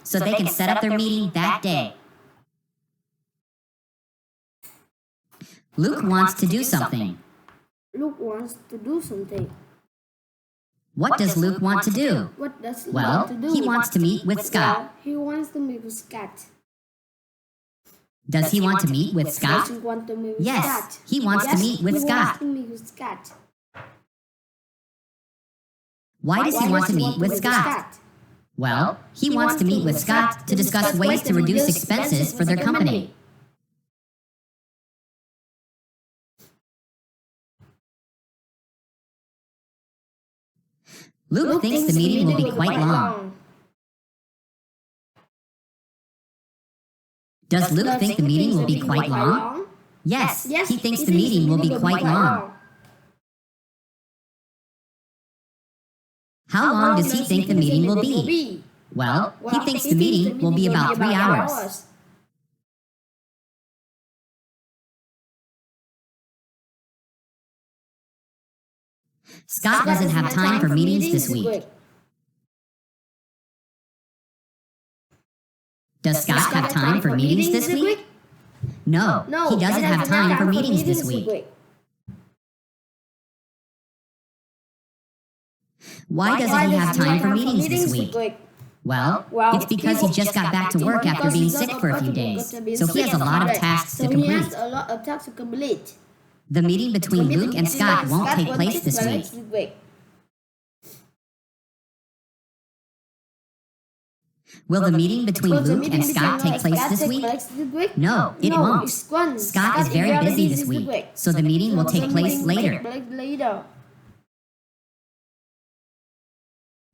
so they can set up their meeting that day. Luke wants to do something. Luke wants to do something. What does Luke want to do? What does Luke Well, want to do? he wants to meet with Scott. Well, he wants to meet with Scott. Does he want to meet with Scott? Does he want to meet with Yes, Scott? he wants to meet with he Scott. wants to meet with Scott. Why does he want to meet with Scott? Well, he wants to meet with Scott to discuss ways to reduce expenses for their company. Luke thinks the meeting will be quite long. Does Luke think the meeting will be quite long? Yes, he thinks the meeting will be quite long. How long does he think the meeting will be? Well, he thinks the meeting will be about 3 hours. Scott doesn't have time for meetings this week. Does Scott have time for meetings this week? No, he doesn't have time for meetings this week. Why doesn't he have time for meetings this week? Well, it's because he just got back to work after being sick for a few days, so he has a lot of tasks to complete. The meeting between Luke and Scott won't take place this week. Will the meeting between Luke and Scott take place this week? No, it won't. Scott is very busy this week, so the meeting will take place later.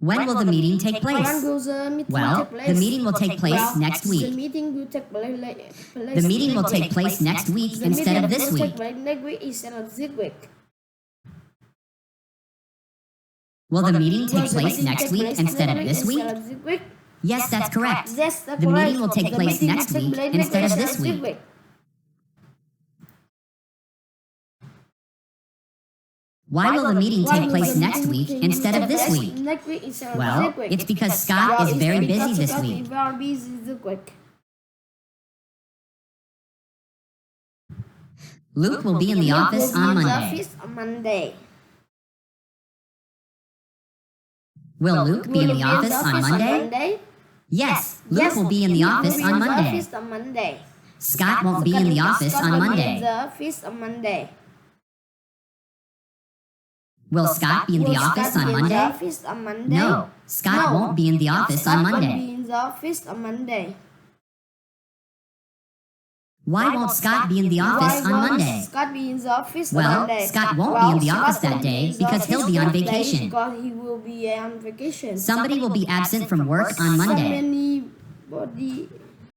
When will the meeting take place? Well, the meeting will take place next week. The meeting will take place next week instead of this week. Will the meeting take place next week instead of this week? Yes, that's correct. The meeting will take place next week instead of this week. Why will the meeting take place next week instead of this week? Well, it's because Scott is very busy this week. Luke will be in the office on Monday. Will Luke be in the office on Monday? Yes, Luke will be in the office on Monday. Scott won't be in the office on Monday. Will Scott be in the office on Monday? No, Scott won't be in the office on Monday. Why won't Scott be in the office on Monday? Well, Scott won't be in the office that day because he'll be on vacation. Somebody will be absent from work on Monday.